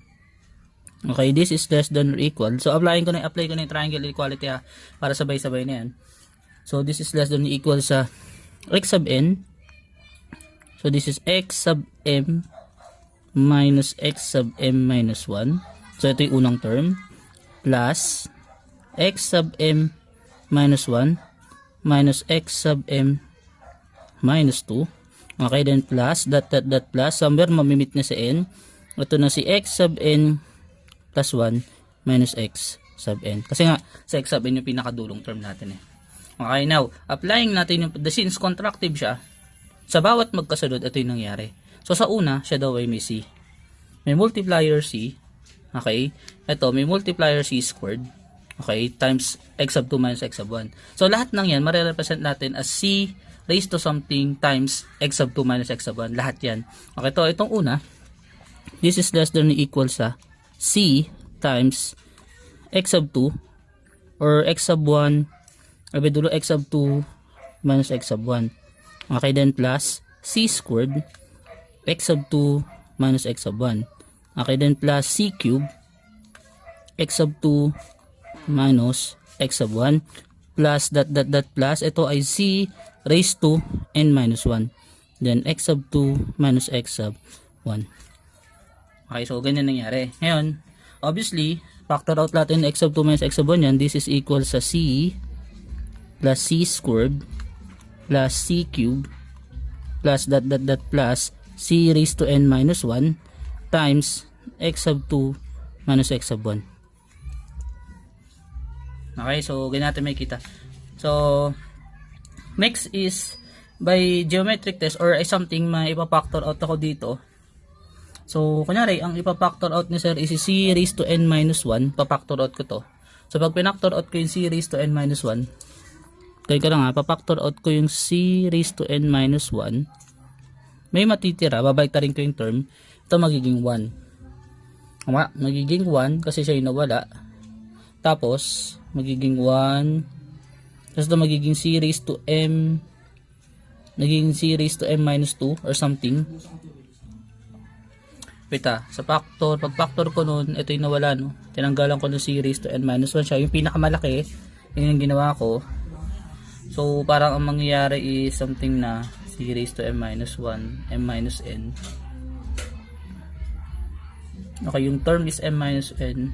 okay, this is less than or equal. So apply ko na yung triangle equality ha, para sabay-sabay na yan. So this is less than or equal sa x sub n. So this is x sub m minus x sub m minus 1. So ito yung unang term. Plus x sub m minus 1 minus x sub m minus 2. Okay, then plus that plus. Somewhere mamimit na si n. Ito na si x sub n plus 1 minus x sub n. Kasi nga sa x sub n yung pinakadulong term natin eh. Okay, now applying natin yung, since contractive siya, sa bawat magkasunod, ito yung nangyari. So, sa una, siya daw ay may C. May multiplier C. Okay. Ito, may multiplier C squared. Okay. Times x sub 2 minus x sub 1. So, lahat ng yan, marirepresent natin as C raised to something times x sub 2 minus x sub 1. Lahat yan. Okay. Itong una, this is less than or equal sa C times x sub 2 or x sub 1, or dulo x sub 2 minus x sub 1. Okay, then plus c squared x sub 2 minus x sub 1. Okay, then plus c cube x sub 2 minus x sub 1 plus that plus, ito ay c raised to n minus 1. Then x sub 2 minus x sub 1. Okay, so ganyan nangyari. Ngayon, obviously, factor out natin x sub 2 minus x sub 1 yan. This is equal sa c plus c squared plus c cube plus that plus c raised to n minus 1 times x sub 2 minus x sub 1. Okay, so ganyan natin makita. So next is by geometric test or something may ipa-factor out ako dito. So kunyari ang ipa-factor out ni sir is c raised to n minus 1. Pa-factor out ko to. So pag pinactor out ko yung c raised to n minus 1, kaya ka lang ha, pa-factor out ko yung c raised to n minus 1. May matitira, babaliktarin ko yung term. Ito magiging 1. Magiging 1 kasi siya yung nawala. Tapos, magiging 1. Tapos ito magiging c raised to m. Nagiging c raised to m minus 2 or something. Wait sa factor, pag-factor ko nun, ito yung nawala, no? Tinanggalan ko ng c raised to n minus 1 siya. Yung pinakamalaki, yun yung ginawa ko. So, parang ang mangyayari is something na c raised to m minus 1, m minus n. Okay, yung term is m minus n.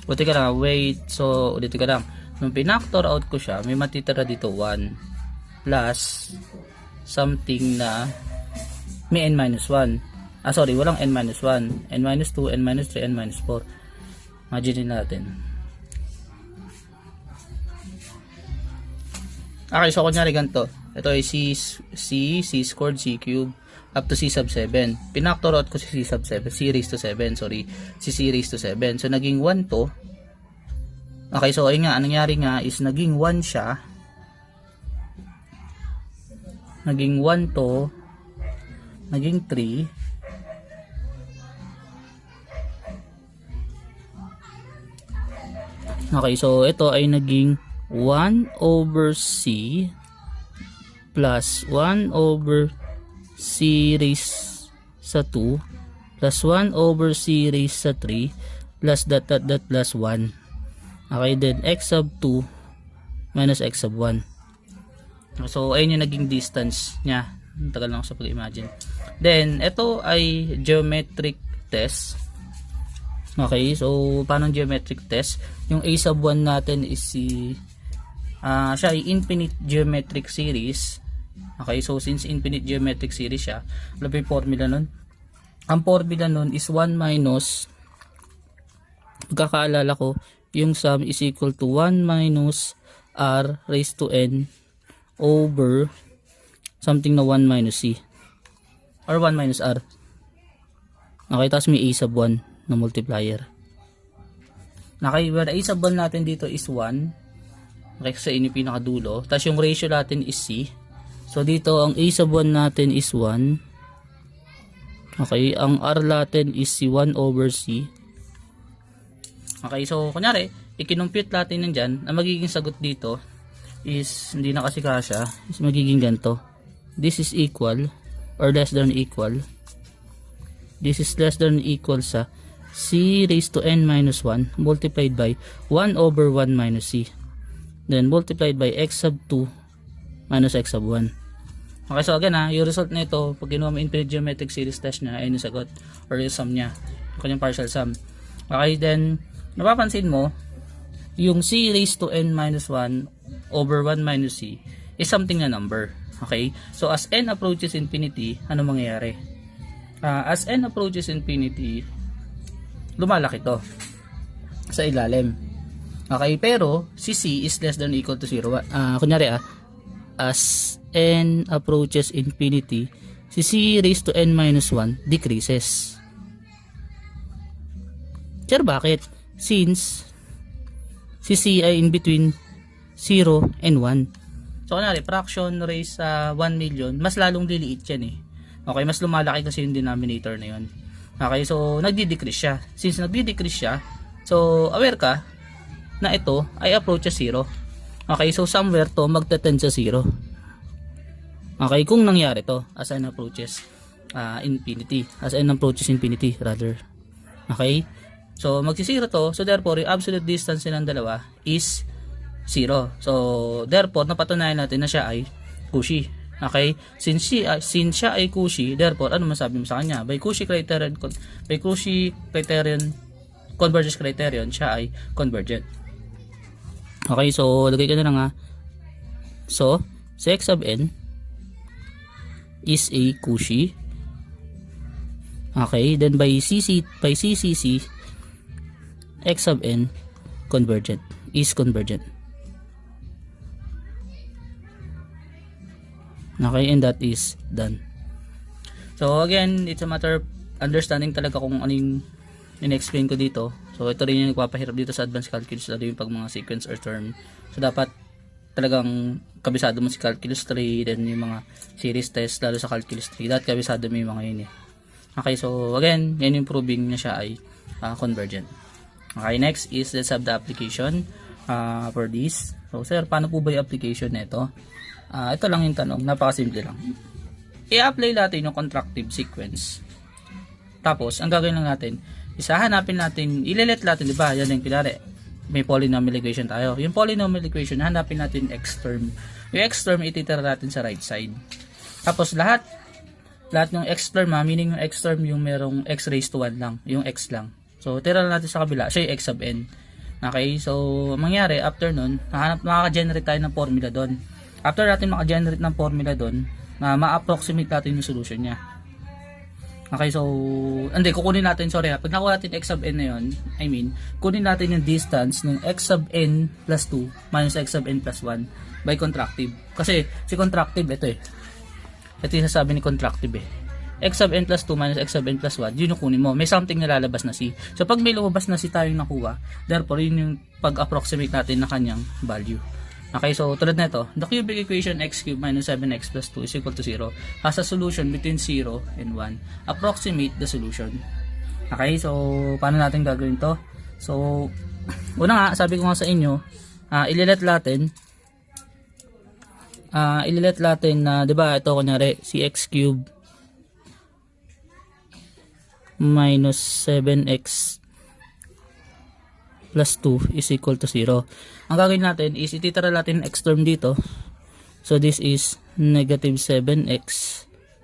Buti ka lang, wait. So, ulit ka lang. Nung pinactor out ko siya, may matitira dito 1 plus something na may n minus 1. Sorry, walang n minus 1, n minus 2, n minus 3, n minus 4. Imagine natin. Okay, so kunyari ganito. Ito ay c squared, c cube, up to c sub 7. Pinactor out ko si c sub 7, c raised to 7, sorry. Si c raised to 7. So, naging 1 to. Okay, so ayun nga, anong nangyari nga is naging 1 siya. Naging 1 to, naging 3. Okay, so ito ay naging 1 over C plus 1 over C raised sa 2 plus 1 over C raised sa 3 plus dot plus 1. Okay, then x sub 2 minus x sub 1. So ayun yung naging distance niya. Tagal lang ako sa pag-imagine. Then ito ay geometric test. Okay, so paano geometric test? Yung a sub 1 natin is siya ay infinite geometric series. Okay, so since infinite geometric series siya, ano ba yung formula nun? Ang formula nun is 1 minus, pagkakaalala ko, yung sum is equal to 1 minus r raised to n over something na 1 minus c or 1 minus r. Okay, tapos may a sub 1 na multiplier. Okay, where a sub 1 natin dito is 1. Okay, kasi yun yung pinakadulo. Tapos yung ratio natin is c. So dito ang a sub 1 natin is 1. Okay, ang r natin is c 1 over c. Okay, so kunyari, ikinumpute natin yan dyan. Ang magiging sagot dito is, hindi na kasi kasya, is magiging ganito. This is equal or less than equal. This is less than equal sa c raised to n minus 1 multiplied by 1 over 1 minus c. Then multiplied by x sub 2 minus x sub 1. Okay, so again yung result na ito, pag ginawa mo infinite geometric series test na, ay yung sagot or yung sum niya, yung kanyang partial sum. Okay, then napapansin mo, yung c raised to n minus 1 over 1 minus c is something na number. Okay, so as n approaches infinity, ano mangyayari? As n approaches infinity, lumalaki to sa ilalim. Okay, pero si c is less than or equal to 0. Kunyari as n approaches infinity, si c raised to n minus 1 decreases. Sir, bakit? Since si c ay in between 0 and 1. So kunyari, fraction raised sa 1 million, mas lalong liliit yan eh. Okay, mas lumalaki kasi yung denominator na yun. Okay, so nagdi-decrease siya. Since nagdi-decrease siya, so aware ka na ito ay approaches 0. Okay, so somewhere to magte-tend sa 0. Okay, kung nangyari to as n approaches infinity, as n approaches infinity rather. Okay, so magsi-0 to, so therefore yung absolute distance nilang dalawa is 0. So therefore napatunayan natin na siya ay cushy. Okay, since siya ay cushy, therefore ano masabi mo sa kanya? By Cauchy criterion, convergence criterion, siya ay convergent. Okay, so lagay ka na lang so si x sub n is a cushy. Okay, then by CCC x sub n is convergent. Okay, and that is done. So again, it's a matter of understanding talaga kung ano yung in-explain ko dito. So ito rin yung nagpapahirap dito sa advanced calculus, lalo yung pag mga sequence or term. So dapat talagang kabisado mo si calculus 3, then yung mga series test lalo sa calculus 3, dapat kabisado mo yung mga yun eh. Okay, so again, yan yung proving na siya ay convergent. Okay, next is let's have the application for this. So sir, paano po ba yung application nito? Ito lang yung tanong, napakasimple lang. I-apply natin yung contractive sequence. Tapos, ang gagawin lang natin, hanapin natin, ililet natin, di ba? Yan yung pinari. May polynomial equation tayo. Yung polynomial equation, hanapin natin x term. Yung x term, ititira natin sa right side. Tapos, lahat ng x term, meaning yung x term, yung merong x raised to 1 lang. Yung x lang. So, tira natin sa kabila. Siya yung x sub n. Okay? So, mangyari, after nun, makaka-generate tayo ng formula doon. After natin maka-generate ng formula doon, ma-approximate natin yung solution niya. Okay, so, kukunin natin, pag nakuha natin x sub n na yun, kunin natin yung distance ng x sub n plus 2 minus x sub n plus 1 by contractive. Kasi, si contractive, ito yung sasabi ni contractive x sub n plus 2 minus x sub n plus 1, yun yung kunin mo. May something na lalabas na c. So pag may lumabas na c tayong nakuha, therefore yun yung pag-approximate natin na kanyang value. Okay, so tulad na ito, the cubic equation x cubed minus 7x plus 2 is equal to 0 has a solution between 0 and 1. Approximate the solution. Okay, so paano natin gagawin to? So una nga, sabi ko nga sa inyo, ililet natin na, di ba, ito kunyari, si x cube minus 7x plus 2 is equal to 0. Ang gagawin natin is ititira natin x term dito. So this is negative 7x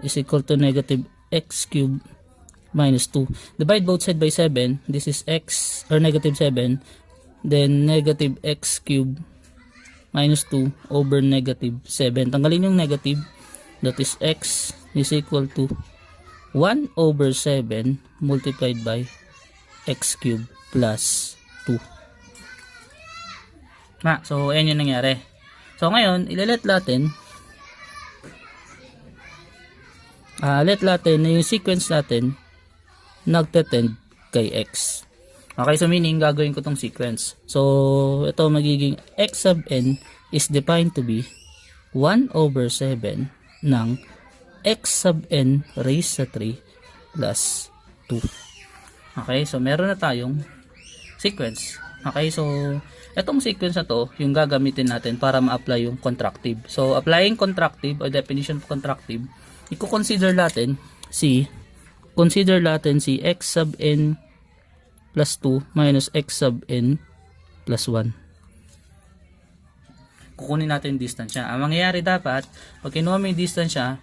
is equal to negative x cube minus 2. Divide both side by 7. This is x, or negative 7. Then negative x cube minus 2 over negative 7. Tanggalin yung negative. That is x is equal to 1 over 7 multiplied by x cube plus 2. So ayan yung nangyari. So ngayon, ilalet natin na yung sequence natin nagtetend kay x. Okay, so meaning gagawin ko tong sequence. So ito magiging x sub n is defined to be 1 over 7 ng x sub n raised sa 3 plus 2. Okay, so meron na tayong sequence. Okay, so itong sequence na to, yung gagamitin natin para ma-apply yung contractive. So applying contractive or definition of contractive, i-consider natin si x sub n plus 2 minus x sub n plus 1. Kukunin natin yung distance niya. Ang mangyayari dapat, pag kinuha mo yung distance niya,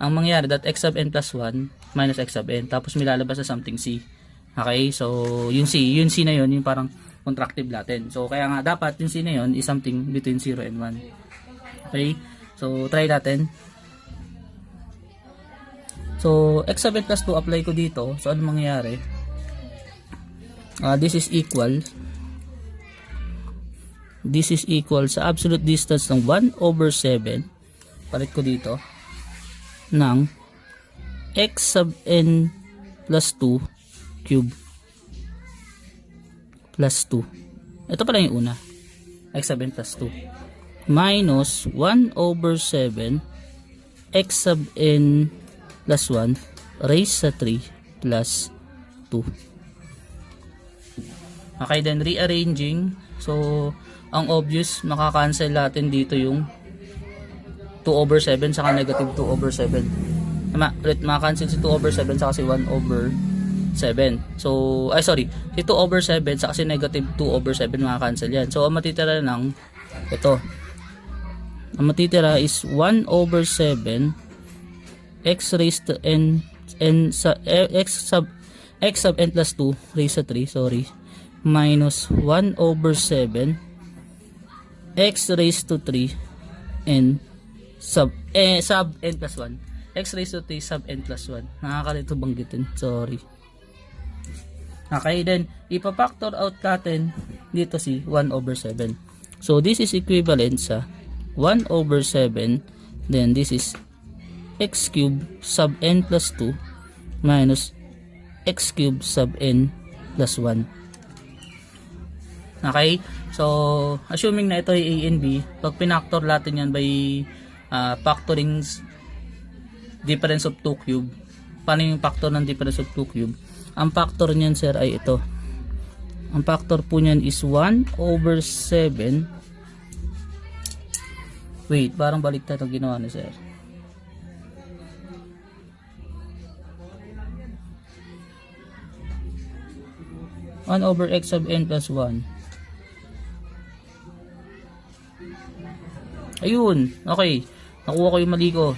ang mangyayari that x sub n plus 1 minus x sub n, tapos may lalabas na something c. Okay, so yung c na yun, yung parang contractive natin. So kaya nga dapat yung c na yun is something between 0 and 1. Okay, so try natin. So x sub n plus 2 apply ko dito. So ano mangyayari? This is equal sa absolute distance ng 1 over 7, palit ko dito, ng x sub n plus 2 cube plus 2. Ito pala yung una, x sub n plus 2 minus 1 over 7 x sub n plus 1 raised sa 3 plus 2. Okay, then rearranging. So ang obvious, makakancel natin dito yung 2 over 7 saka negative 2 over 7. Ulit, makakancel si 2 over 7 saka si 1 over 7. So, si 2 over 7 saka si negative 2 over 7 makakancel yan. So, ang matitira lang, ito. Ang matitira is 1 over 7 x raised to n x sub n plus 2 raised to 3, minus 1 over 7 x raised to 3 n sub n plus 1 x raised to 3 sub n plus 1. Nakakalito banggitin, sorry. Okay, then ipapactor out natin dito si 1 over 7. So this is equivalent sa 1 over 7, then this is x cube sub n plus 2 minus x cube sub n plus 1. Okay, so assuming na ito ay a and b, pag pinactor natin yan by factoring difference of 2 cube. Paano yung factor ng difference of 2 cube? Ang factor niyan, sir, ay ito. Ang factor po niyan is 1 over 7. Wait, parang baliktad ang ginawa ni sir. One over x sub n plus 1. Ayun, okay. Nakuha ko yung mali ko.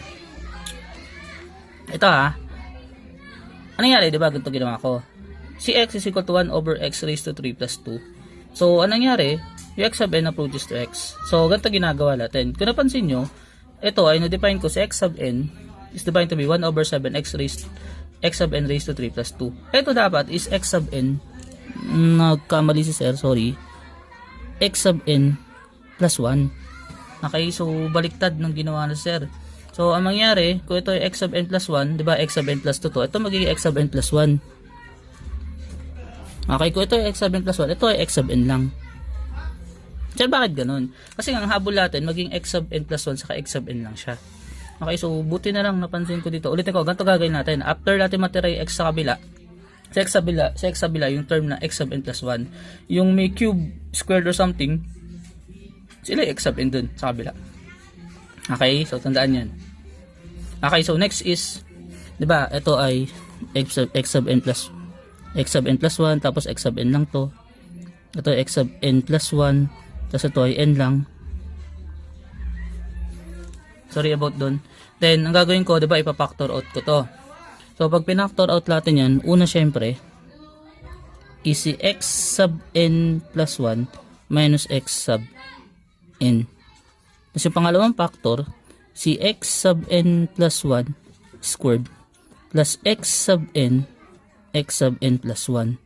Ito Ano nangyari, diba? Ganito ginawa ko. Si x is equal to 1 over x raised to 3 plus 2. So, ano nangyari? Yung x sub n approaches to x. So, ganito ginagawa natin. Kung napansin nyo, ito ay na-define ko si x sub n is defined to be 1 over 7 x sub n raised to 3 plus 2. Ito dapat is x sub n. Nagkamali si sir, sorry. X sub n plus 1. Okay, so baliktad ng ginawa na sir. So, ang mangyari, kung ito ay x sub n plus 1, di ba, x sub n plus 2 to, ito magiging x sub n plus 1. Okay, kung ito ay x sub n plus 1, ito ay x sub n lang. So, bakit ganun? Kasi ang habol natin, maging x sub n plus 1 saka x sub n lang siya. Okay, so, buti na lang, napansin ko dito. Ulitin ko, ganito gagawin natin. After natin matira yung x sa kabila, sa x kabila, yung term na x sub n plus 1, yung may cube, squared or something, sila yung x sub n dun sa kabila. Okay, so, tandaan yan. Okay, so next is, 'di ba? Ito ay x sub n plus 1 tapos x sub n lang 'to. Ito ay x sub n plus 1 tapos ito ay n lang. Sorry about doon. Then ang gagawin ko, 'di ba, ipa-factor out ko 'to. So pag pinactor out natin 'yan, una syempre is si x sub n plus 1 minus x sub n. Tapos yung pangalawang factor, si x sub n plus 1 squared plus x sub n plus 1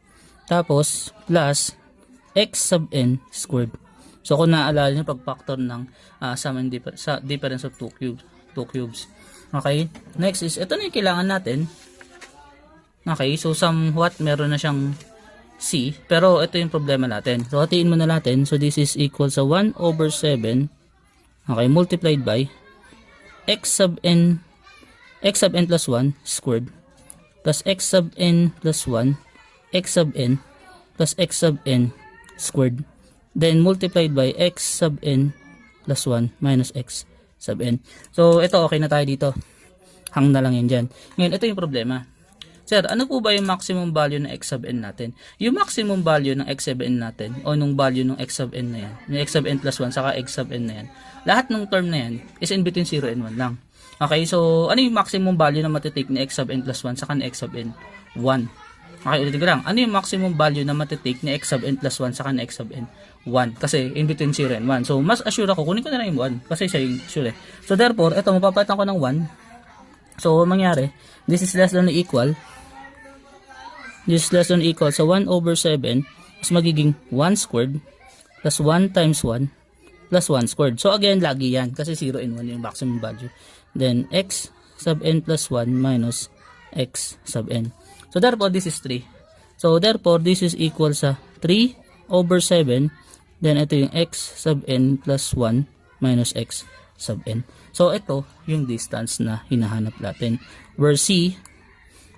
tapos plus x sub n squared. So kung naaalala nyo, pag factor ng sum and difference of 2 cubes. Okay, next is ito na yung kailangan natin. Okay, so somewhat meron na siyang c, pero ito yung problema natin. So hatiin muna natin. So this is equal sa 1 over 7, okay, multiplied by x sub n plus 1 squared plus x sub n plus 1 x sub n plus x sub n squared, then multiplied by x sub n plus 1 minus x sub n. So ito, okay na tayo dito, hang na lang yan dyan. Ngayon ito yung problema. Sir, ano po ba yung maximum value ng x sub n natin? Yung maximum value ng x sub n natin o nung value ng x sub n na yan, yung x sub n plus 1 saka x sub n na yan, lahat ng term na yan is in between 0 and 1 lang. Okay, so ano yung maximum value na matitake ni x sub n plus 1 saka ni x sub n? 1. Okay, ulitin ko lang. Ano yung maximum value na matitake ni x sub n plus 1 saka ni x sub n? 1. Kasi in between 0 and 1. So mas assure ako, kunin ko na lang yung 1 kasi siya yung sure eh. So therefore, ito mapapalitan ko ng 1. So mangyari, this is less than or equal. This is less than or equal sa 1 over 7 is magiging 1 squared plus 1 times 1 plus 1 squared. So again, lagi yan kasi 0 and 1 yung maximum value. Then x sub n plus 1 minus x sub n. So therefore, this is 3. So therefore, this is equal sa 3 over 7. Then ito yung x sub n plus 1 minus x sub n. So ito yung distance na hinahanap natin. Where c,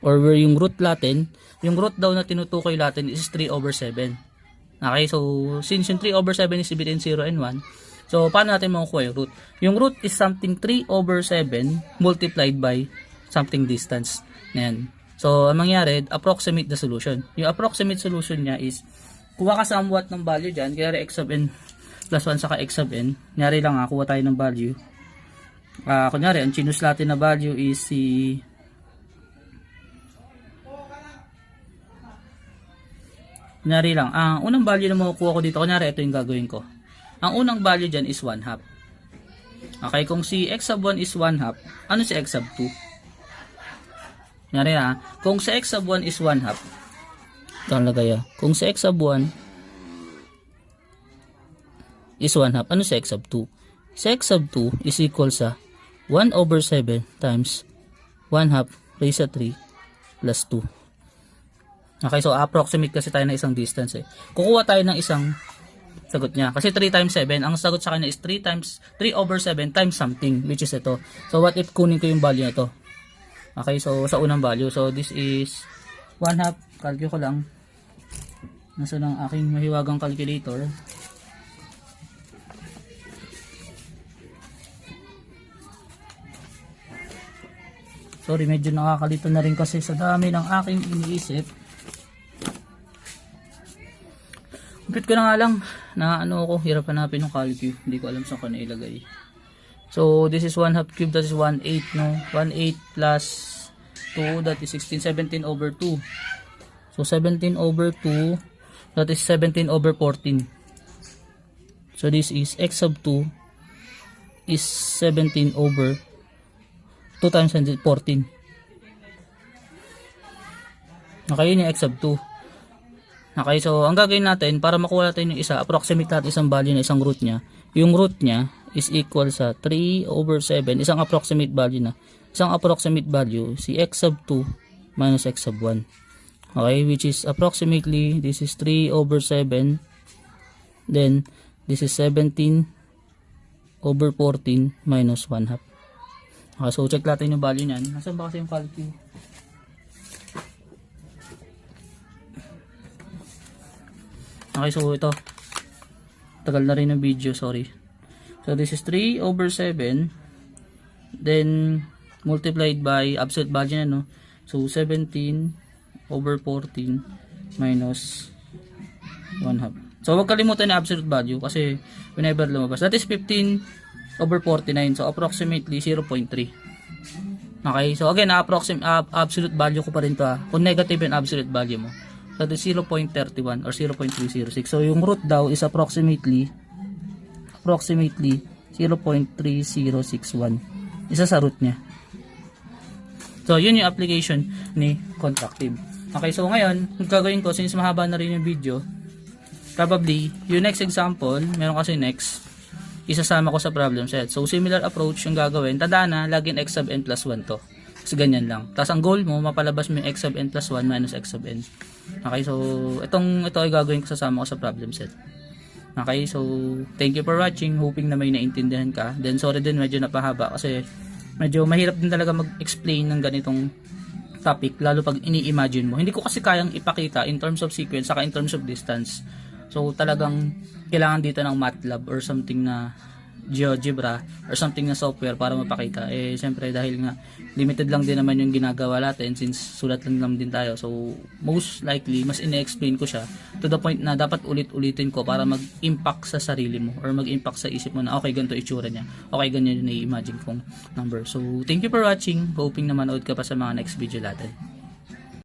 or where yung root natin, yung root daw na tinutukoy natin is 3 over 7. Okay, so since yung 3 over 7 is between 0 and 1, so paano natin makukuha yung root? Yung root is something 3 over 7 multiplied by something distance. Yan. So ang mangyari, approximate the solution. Yung approximate solution niya is, kuha ka somewhat ng value dyan, kaya x sub n plus 1 saka x sub n. Kunyari lang kuha tayo ng value. Kunyari, ang chinus natin na value is si kunyari lang, ang unang value na makukuha ko dito, kunyari ito yung gagawin ko. Ang unang value dyan is 1/2. Okay, kung si x sub 1 is 1/2, ano si x sub 2? Kunyari kung si x sub 1 is 1/2, ito ang lagay kung si x sub 1 is 1/2, ano si x sub 2? Si x sub 2 is equal sa 1 over 7 times 1/2 raised sa 3 plus 2. Okay, so approximate kasi tayo ng isang distance eh. Kukuha tayo ng isang sagot niya. Kasi 3 times 7, ang sagot sa kanya is 3 over 7 times something, which is ito. So what if kunin ko yung value na ito? Okay, so sa unang value. So this is 1/2. Calculate ko lang. Nasa lang aking mahiwagang calculator. Sorry, medyo nakakalito na rin kasi sa dami ng aking iniisip. Upit ko na nga lang na hirap hanapin ng calculate. Hindi ko alam saan ko na ilagay. So this is 1/2 cube, that is 1/8, no? 1/8 plus 2, that is 16, 17 over 2. So 17 over 2, that is 17 over 14. So this is x sub 2 is 17 over 2 times 14. Okay, yun yung x sub 2. Okay, so ang gagawin natin para makuha natin yung isa, approximate natin isang value na isang root niya. Yung root niya is equal sa 3 over 7. Isang approximate value na. Isang approximate value, si x sub 2 minus x sub 1. Okay, which is approximately, this is 3 over 7. Then, this is 17 over 14 minus 1 half. Okay, so check natin yung value niyan. Nasaan ba kasi yung calculus? Okay, so ito. Tagal na rin ng video, sorry. So this is 3 over 7. Then, multiplied by absolute value na, no? So, 17 over 14 minus 1 half. So, huwag kalimutan yung absolute value kasi whenever lumabas. That is 15 over 49. So, approximately 0.3. Okay, so again, absolute value ko pa rin to, ha. Kung negative yung absolute value mo. So, that is 0.31 or 0.306. So, yung root daw is approximately 0.3061. Isa sa root niya. So, yun yung application ni Contractile. Okay, so ngayon, kung gagawin ko, since mahaba na rin yung video, probably, yung next example, meron kasi next, isasama ko sa problem set. So, similar approach yung gagawin. Tandaan na, laging x sub n plus 1 to. Kasi ganyan lang. Tapos, ang goal mo, mapalabas mo yung x sub n plus 1 minus x sub n. Okay, so, ito ay gagawin ko, sasama ko sa problem set. Okay, so, thank you for watching. Hoping na may naintindihan ka. Then, sorry din, medyo napahaba kasi medyo mahirap din talaga mag-explain ng ganitong topic, lalo pag ini-imagine mo. Hindi ko kasi kayang ipakita in terms of sequence, saka in terms of distance. So, talagang kailangan dito ng MATLAB or something na GeoGebra or something na software para mapakita. Eh, siyempre dahil nga limited lang din naman yung ginagawa natin since sulat lang naman din tayo. So, most likely, mas ine-explain ko siya to the point na dapat ulit-ulitin ko para mag-impact sa sarili mo or mag-impact sa isip mo na okay, ganito itsura niya. Okay, ganyan yung na-imagine kong number. So, thank you for watching. Hoping na manood ka pa sa mga next video natin.